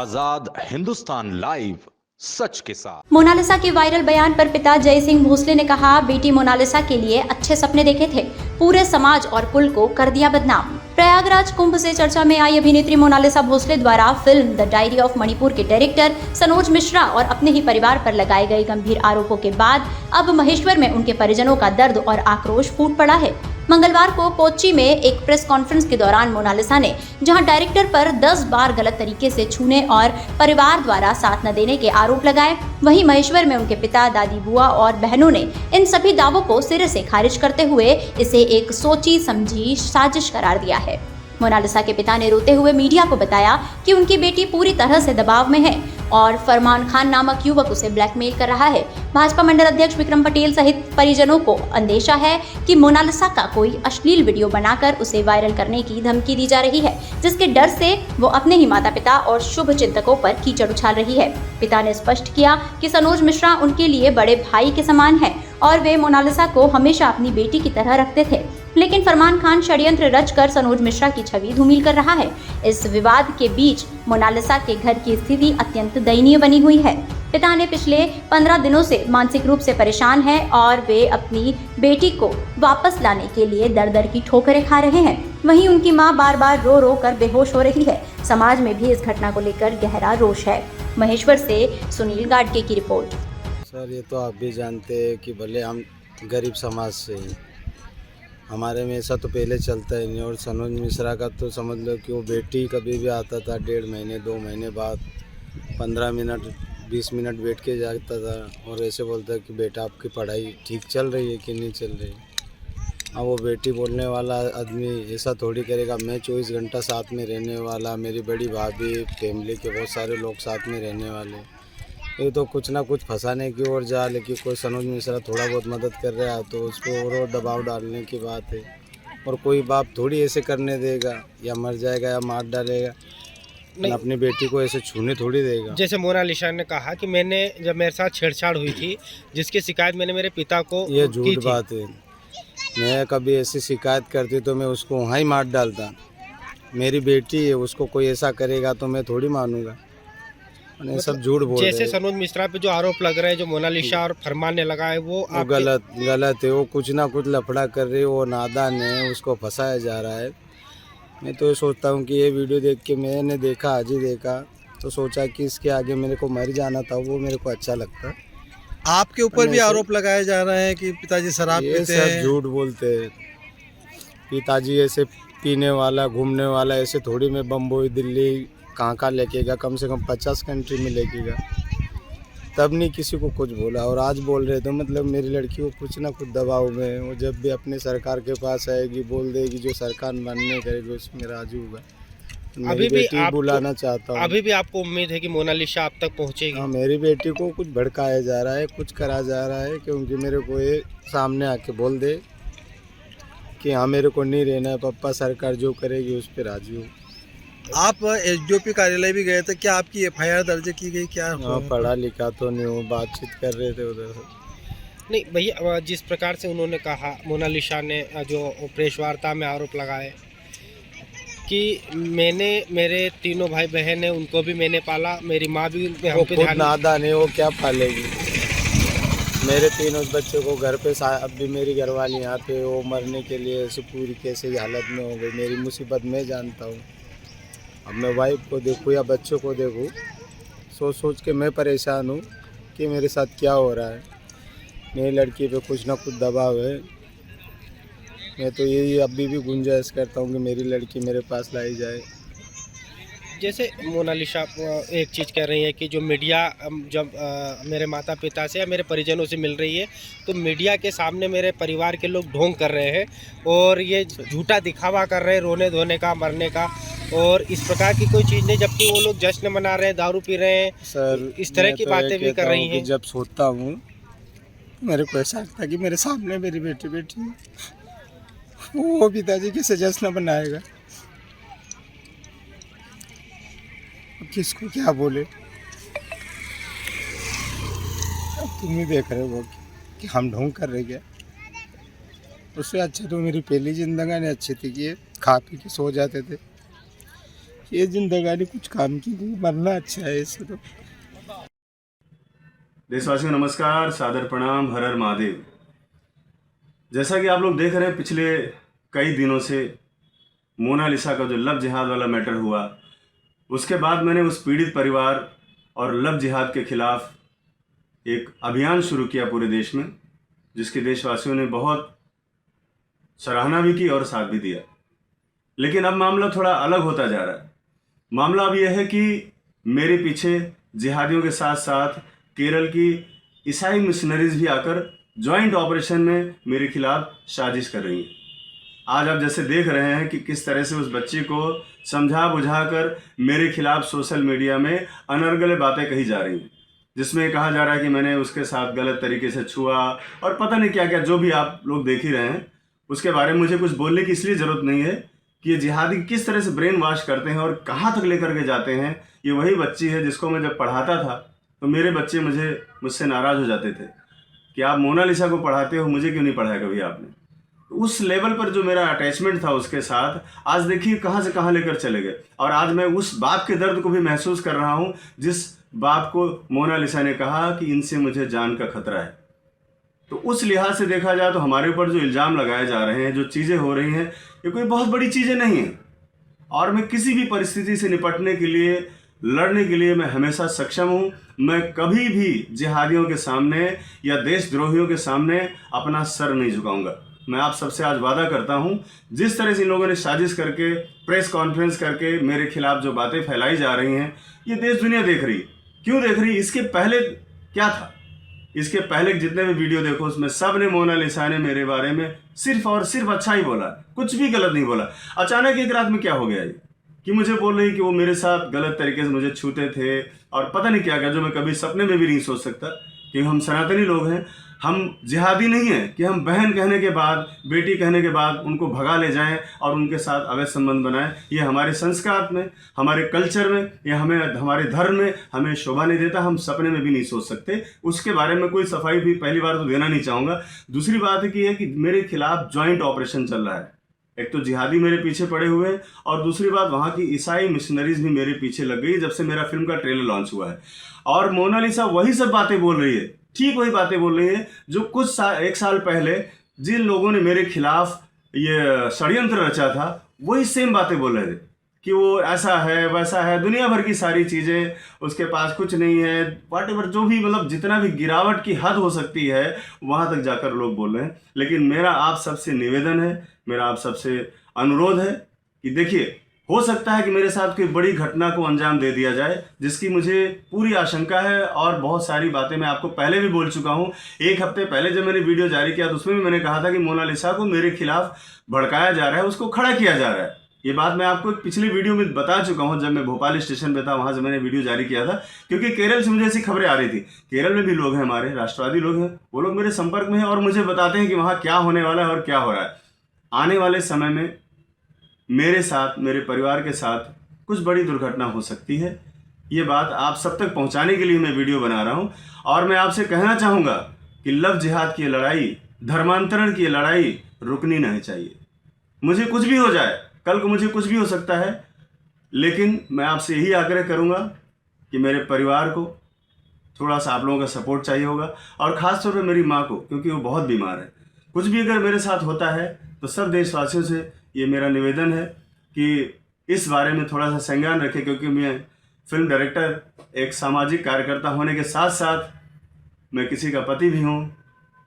आजाद Hindustan live, सच के साथ। Mona Lisa के वायरल बयान पर पिता जय सिंह भोसले ने कहा, बेटी मोनालिसा के लिए अच्छे सपने देखे थे, पूरे समाज और कुल को कर दिया बदनाम। प्रयागराज कुंभ से चर्चा में आई अभिनेत्री मोनालिसा भोसले द्वारा film the diary of Manipur के डायरेक्टर सनोज मिश्रा और अपने ही परिवार पर लगाए गए गंभीर आरोपों के बाद अब महेश्वर में उनके परिजनों का दर्द और आक्रोश फूट पड़ा है। मंगलवार को कोच्चि में एक प्रेस कॉन्फ्रेंस के दौरान मोनालिसा ने जहां डायरेक्टर पर 10 बार गलत तरीके से छूने और परिवार द्वारा साथ न देने के आरोप लगाए, वहीं महेश्वर में उनके पिता, दादी, बुआ और बहनों ने इन सभी दावों को सिरे से खारिज करते हुए इसे एक सोची समझी साजिश करार दिया है। मोनालिसा के पिता ने रोते हुए मीडिया को बताया कि उनकी बेटी पूरी तरह से दबाव में है और फरमान खान नामक युवक उसे ब्लैकमेल कर रहा है। भाजपा मंडल अध्यक्ष विक्रम पटेल सहित परिजनों को अंदेशा है कि मोनालिसा का कोई अश्लील वीडियो बनाकर उसे वायरल करने की धमकी दी जा रही है, जिसके डर से वो अपने ही माता पिता और शुभ चिंतकों पर कीचड़ उछाल रही है। पिता ने स्पष्ट किया कि सनोज मिश्रा उनके लिए बड़े भाई के समान है और वे मोनालिसा को हमेशा अपनी बेटी की तरह रखते थे, लेकिन फरमान खान षड्यंत्र रचकर सनोज मिश्रा की छवि धूमिल कर रहा है। इस विवाद के बीच मोनालिसा के घर की स्थिति अत्यंत दयनीय बनी हुई है। पिता ने पिछले 15 दिनों से मानसिक रूप से परेशान है और वे अपनी बेटी को वापस लाने के लिए दर दर की ठोकरें खा रहे हैं। वहीं उनकी मां बार बार रो रो कर बेहोश हो रही है। समाज में भी इस घटना को लेकर गहरा रोष है। महेश्वर से सुनील गाडगे की रिपोर्ट। सर, ये तो आप भी जानते हैं कि भले हम गरीब समाज से हैं, हमारे में ऐसा तो पहले चलता ही नहीं। और सनोज मिश्रा का तो समझ लो कि वो बेटी कभी भी आता था 1.5 महीने 2 महीने बाद 15 मिनट 20 मिनट बैठ के जाता था और ऐसे बोलता कि बेटा आपकी पढ़ाई ठीक चल रही है कि नहीं चल रही। अब वो बेटी बोलने वाला आदमी ऐसा थोड़ी करेगा। मैं 24 घंटा साथ में रहने वाला, मेरी बड़ी भाभी, फैमिली के बहुत सारे लोग साथ में रहने वाले, ये तो कुछ ना कुछ फंसाने की ओर जा। लेकिन कोई सनोज मिश्रा थोड़ा बहुत मदद कर रहा है तो उस पर और दबाव डालने की बात है। और कोई बाप थोड़ी ऐसे करने देगा, या मर जाएगा या मार डालेगा, अपनी बेटी को ऐसे छूने थोड़ी देगा। जैसे मोनालिसा ने कहा कि मैंने जब मेरे साथ छेड़छाड़ हुई थी, जिसकी शिकायत मैंने मेरे पिता को ये झूठ बात है। मैं कभी ऐसी शिकायत करती तो मैं उसको वहाँ ही मार डालता। मेरी बेटी है, उसको कोई ऐसा करेगा तो मैं थोड़ी मानूंगा। सब झूठ बोल रहे हैं। जैसे सनोज मिश्रा पे जो आरोप लग रहे हैं, जो मोनालिसा और फरमान ने लगाए, वो गलत है। वो कुछ ना कुछ लफड़ा कर रही है, वो नादान है, उसको फंसाया जा रहा है। मैं तो ये सोचता हूँ कि ये वीडियो देख के मैंने देखा, आज ही देखा, तो सोचा कि इसके आगे मेरे को मर जाना था, वो मेरे को अच्छा लगता। आपके ऊपर भी आरोप लगाए जा रहे हैं कि पिताजी शराब पीते हैं। झूठ बोलते हैं। पिताजी ऐसे पीने वाला, घूमने वाला ऐसे थोड़ी में बम्बई दिल्ली कहाँ लेकेगा, कम से कम 50 कंट्री में लेकेगा, तब नहीं किसी को कुछ बोला। और आज बोल रहे तो मतलब मेरी लड़की को कुछ ना कुछ दबाव में, वो जब भी अपने सरकार के पास आएगी बोल देगी जो सरकार मानने करेगी उसमें राजू होगा। अभी भी आप बुलाना चाहता हूँ। अभी भी आपको उम्मीद है कि मोनालिसा आप तक पहुँचेगी? हाँ, मेरी बेटी को कुछ भड़काया जा रहा है, कुछ करा जा रहा है, क्योंकि मेरे को ये सामने आके बोल दे कि हाँ मेरे को नहीं रहना है, पापा सरकार जो करेगी उस पर राजी हो। आप एसडीओपी कार्यालय भी गए थे, क्या आपकी एफआईआर दर्ज की गई? क्या पढ़ा लिखा तो नहीं हूँ, बातचीत कर रहे थे उधर। नहीं भैया, जिस प्रकार से उन्होंने कहा, मोनालिसा ने जो प्रेस वार्ता में आरोप लगाए कि मैंने, मेरे तीनों भाई बहन हैं, उनको भी मैंने पाला, मेरी माँ भी हम पे ध्यान। नादान है, वो क्या पालेगी? मेरे तीनों बच्चों को घर पे अब भी मेरी घरवाली यहाँ पे, वो मरने के लिए ऐसी पूरी कैसे हालत में हो गई। मेरी मुसीबत मैं जानता हूँ। अब मैं वाइफ को देखूँ या बच्चों को देखूँ, सोच सोच के मैं परेशान हूँ कि मेरे साथ क्या हो रहा है। मेरी लड़की पे कुछ ना कुछ दबाव है। मैं तो यही अभी भी गुंजाइश करता हूँ कि मेरी लड़की मेरे पास लाई जाए। जैसे मोनालिसा एक चीज़ कह रही है कि जो मीडिया जब मेरे माता पिता से या मेरे परिजनों से मिल रही है, तो मीडिया के सामने मेरे परिवार के लोग ढोंग कर रहे हैं और ये झूठा दिखावा कर रहे हैं, रोने धोने का, मरने का, और इस प्रकार की कोई चीज़ नहीं, जबकि वो लोग जश्न मना रहे हैं, दारू पी रहे हैं सर। इस तरह की बातें भी कर रही हैं। जब सोता हूँ मेरे को ऐसा लगता है कि मेरे सामने मेरी बेटी बैठी है, वो पिताजी कैसे जश्न मनाएगा? किसको क्या बोले? तुम ही देख रहे हो कि हम ढोंग कर रहे क्या? उससे अच्छा तो मेरी पहली जिंदगी अच्छी थी कि खा पी के सो जाते थे। ये जिंदगानी कुछ काम की नहीं, मरना अच्छा है सिर्फ। देशवासियों नमस्कार, सादर प्रणाम, हर हर महादेव। जैसा कि आप लोग देख रहे हैं, पिछले कई दिनों से मोनालिसा का जो लव जिहाद वाला मैटर हुआ, उसके बाद मैंने उस पीड़ित परिवार और लव जिहाद के खिलाफ एक अभियान शुरू किया पूरे देश में, जिसके देशवासियों ने बहुत सराहना भी की और साथ भी दिया। लेकिन अब मामला थोड़ा अलग होता जा रहा है। मामला अब यह है कि मेरे पीछे जिहादियों के साथ साथ केरल की ईसाई मिशनरीज भी आकर जॉइंट ऑपरेशन में मेरे खिलाफ साजिश कर रही हैं। आज आप जैसे देख रहे हैं कि किस तरह से उस बच्ची को समझा बुझा कर मेरे खिलाफ सोशल मीडिया में अनर्गल बातें कही जा रही हैं, जिसमें कहा जा रहा है कि मैंने उसके साथ गलत तरीके से छुआ और पता नहीं क्या क्या, जो भी आप लोग देख ही रहे हैं। उसके बारे में मुझे कुछ बोलने की इसलिए ज़रूरत नहीं है कि ये जिहादी किस तरह से ब्रेन वॉश करते हैं और कहाँ तक लेकर के जाते हैं। ये वही बच्ची है जिसको मैं जब पढ़ाता था तो मेरे बच्चे मुझसे नाराज़ हो जाते थे कि आप मोनालिसा को पढ़ाते हो, मुझे क्यों नहीं पढ़ाया कभी आपने। उस लेवल पर जो मेरा अटैचमेंट था उसके साथ, आज देखिए कहाँ से कहाँ लेकर चले गए। और आज मैं उस बाप के दर्द को भी महसूस कर रहा हूँ जिस बाप को मोनालिसा ने कहा कि इनसे मुझे जान का खतरा है। तो उस लिहाज से देखा जाए तो हमारे ऊपर जो इल्ज़ाम लगाए जा रहे हैं, जो चीज़ें हो रही हैं, ये कोई बहुत बड़ी चीज़ें नहीं हैं। और मैं किसी भी परिस्थिति से निपटने के लिए, लड़ने के लिए मैं हमेशा सक्षम हूँ। मैं कभी भी जिहादियों के सामने या देशद्रोहियों के सामने अपना सर नहीं झुकाऊंगा। मैं आप सबसे आज वादा करता हूँ, जिस तरह से इन लोगों ने साजिश करके प्रेस कॉन्फ्रेंस करके मेरे खिलाफ जो बातें फैलाई जा रही हैं, ये देश दुनिया देख रही है। क्यों देख रही? इसके पहले क्या था? इसके पहले जितने भी वीडियो देखो उसमें सब ने, मोनालिसा ने मेरे बारे में सिर्फ और सिर्फ अच्छा ही बोला, कुछ भी गलत नहीं बोला। अचानक एक रात में क्या हो गया ये कि मुझे बोल रही कि वो मेरे साथ गलत तरीके से मुझे छूते थे और पता नहीं क्या क्या, जो मैं कभी सपने में भी नहीं सोच सकता। क्योंकि हम सनातनी लोग हैं, हम जिहादी नहीं हैं कि हम बहन कहने के बाद, बेटी कहने के बाद उनको भगा ले जाएं और उनके साथ अवैध संबंध बनाएं। ये हमारे संस्कार में, हमारे कल्चर में, या हमारे धर्म में हमें शोभा नहीं देता। हम सपने में भी नहीं सोच सकते। उसके बारे में कोई सफाई भी पहली बार तो देना नहीं चाहूँगा। दूसरी बात है कि मेरे खिलाफ जॉइंट ऑपरेशन चल रहा है। एक तो जिहादी मेरे पीछे पड़े हुए हैं और दूसरी बात वहाँ की ईसाई मिशनरीज भी मेरे पीछे लग गई जब से मेरा फिल्म का ट्रेलर लॉन्च हुआ है। और मोनालिसा वही सब बातें बोल रही है, ठीक वही बातें बोल रही है जो एक साल पहले जिन लोगों ने मेरे खिलाफ ये षड्यंत्र रचा था, वही सेम बातें बोल रहे थे कि वो ऐसा है वैसा है, दुनिया भर की सारी चीज़ें, उसके पास कुछ नहीं है, व्हाटएवर, जो भी मतलब जितना भी गिरावट की हद हो सकती है वहाँ तक जाकर लोग बोल रहे हैं। लेकिन मेरा आप सबसे निवेदन है, मेरा आप सबसे अनुरोध है कि देखिए, हो सकता है कि मेरे साथ कोई बड़ी घटना को अंजाम दे दिया जाए, जिसकी मुझे पूरी आशंका है। और बहुत सारी बातें मैं आपको पहले भी बोल चुका हूँ। एक हफ्ते पहले जब मैंने वीडियो जारी किया तो उसमें भी मैंने कहा था कि मोनालिसा को मेरे खिलाफ भड़काया जा रहा है, उसको खड़ा किया जा रहा है। ये बात मैं आपको पिछली वीडियो में बता चुका हूँ, जब मैं भोपाल स्टेशन पे था, वहाँ से मैंने वीडियो जारी किया था। क्योंकि केरल से मुझे ऐसी खबरें आ रही थी। केरल में भी लोग हैं, हमारे राष्ट्रवादी लोग हैं, वो लोग मेरे संपर्क में हैं और मुझे बताते हैं कि वहाँ क्या होने वाला है और क्या हो रहा है। आने वाले समय में मेरे साथ, मेरे परिवार के साथ कुछ बड़ी दुर्घटना हो सकती है। ये बात आप सब तक पहुंचाने के लिए मैं वीडियो बना रहा हूं। और मैं आपसे कहना चाहूँगा कि लव जिहाद की लड़ाई, धर्मांतरण की लड़ाई रुकनी नहीं चाहिए। मुझे कुछ भी हो जाए, कल को मुझे कुछ भी हो सकता है, लेकिन मैं आपसे यही आग्रह करूँगा कि मेरे परिवार को थोड़ा सा आप लोगों का सपोर्ट चाहिए होगा। और ख़ास तौर पर मेरी माँ को, क्योंकि वो बहुत बीमार है। कुछ भी अगर मेरे साथ होता है तो सब देशवासियों से ये मेरा निवेदन है कि इस बारे में थोड़ा सा संज्ञान रखें। क्योंकि मैं फिल्म डायरेक्टर, एक सामाजिक कार्यकर्ता होने के साथ साथ मैं किसी का पति भी हूँ,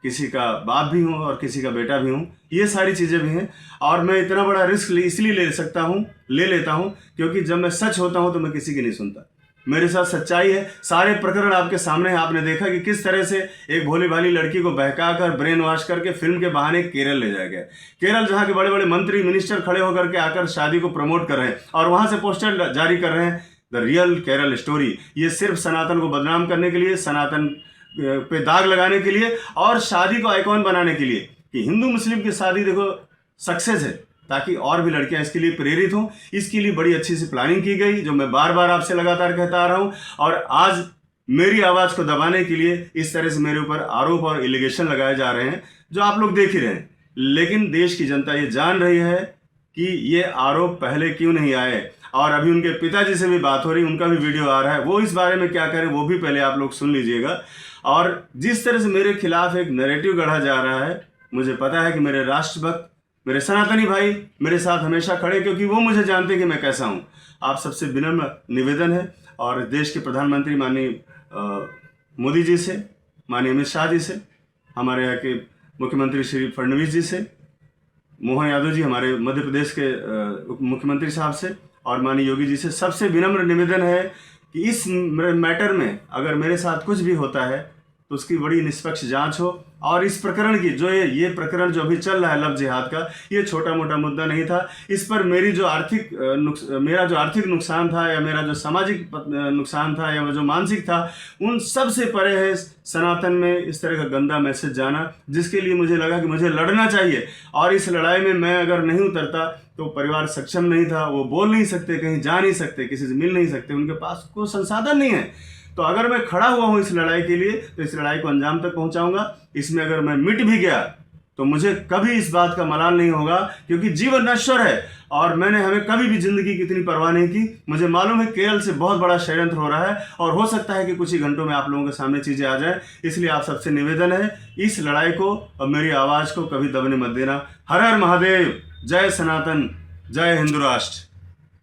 किसी का बाप भी हूँ और किसी का बेटा भी हूँ। ये सारी चीज़ें भी हैं। और मैं इतना बड़ा रिस्क इसलिए ले लेता हूँ क्योंकि जब मैं सच होता हूँ तो मैं किसी की नहीं सुनता। मेरे साथ सच्चाई है। सारे प्रकरण आपके सामने है। आपने देखा कि किस तरह से एक भोली भाली लड़की को बहकाकर, ब्रेन वॉश करके फिल्म के बहाने केरल ले जाया गया। केरल जहाँ के बड़े बड़े मंत्री, मिनिस्टर खड़े होकर के आकर शादी को प्रमोट कर रहे हैं और वहाँ से पोस्टर जारी कर रहे हैं, द रियल केरल स्टोरी। ये सिर्फ सनातन को बदनाम करने के लिए, सनातन पे दाग लगाने के लिए और शादी को आइकॉन बनाने के लिए कि हिंदू मुस्लिम की शादी देखो सक्सेस है, ताकि और भी लड़कियां इसके लिए प्रेरित हों। इसके लिए बड़ी अच्छी सी प्लानिंग की गई, जो मैं बार बार आपसे लगातार कहता आ रहा हूं। और आज मेरी आवाज़ को दबाने के लिए इस तरह से मेरे ऊपर आरोप और एलिगेशन लगाए जा रहे हैं, जो आप लोग देख ही रहे हैं। लेकिन देश की जनता ये जान रही है कि ये आरोप पहले क्यों नहीं आए। और अभी उनके पिताजी से भी बात हो रही, उनका भी वीडियो आ रहा है, वो इस बारे में क्या करें वो भी पहले आप लोग सुन लीजिएगा। और जिस तरह से मेरे खिलाफ एक नैरेटिव गढ़ा जा रहा है, मुझे पता है कि मेरे राष्ट्रभक्त, मेरे सनातनी भाई मेरे साथ हमेशा खड़े, क्योंकि वो मुझे जानते हैं कि मैं कैसा हूँ। आप सबसे विनम्र निवेदन है और देश के प्रधानमंत्री माननीय मोदी जी से, माननीय अमित शाह जी से, हमारे यहाँ के मुख्यमंत्री श्री फडणवीस जी से, मोहन यादव जी हमारे मध्य प्रदेश के मुख्यमंत्री साहब से, और माननीय योगी जी से सबसे विनम्र निवेदन है कि इस मैटर में अगर मेरे साथ कुछ भी होता है तो उसकी बड़ी निष्पक्ष जांच हो। और इस प्रकरण की जो ये प्रकरण जो अभी चल रहा है लव जिहाद का, ये छोटा मोटा मुद्दा नहीं था। इस पर मेरा जो आर्थिक नुकसान था, या मेरा जो सामाजिक नुकसान था, या जो मानसिक था, उन सब से परे है सनातन में इस तरह का गंदा मैसेज जाना, जिसके लिए मुझे लगा कि मुझे लड़ना चाहिए। और इस लड़ाई में मैं अगर नहीं उतरता तो परिवार सक्षम नहीं था, वो बोल नहीं सकते, कहीं जा नहीं सकते, किसी से मिल नहीं सकते, उनके पास कोई संसाधन नहीं है। तो अगर मैं खड़ा हुआ हूँ इस लड़ाई के लिए, तो इस लड़ाई को अंजाम तक पहुँचाऊँगा। इसमें अगर मैं मिट भी गया तो मुझे कभी इस बात का मलाल नहीं होगा, क्योंकि जीवन नश्वर है और हमें कभी भी जिंदगी की इतनी परवाह नहीं की। मुझे मालूम है केरल से बहुत बड़ा षड्यंत्र हो रहा है और हो सकता है कि कुछ ही घंटों में आप लोगों के सामने चीज़ें आ जाएं। इसलिए आप सबसे निवेदन है, इस लड़ाई को और मेरी आवाज़ को कभी दबने मत देना। हर हर महादेव, जय सनातन, जय हिंदू राष्ट्र।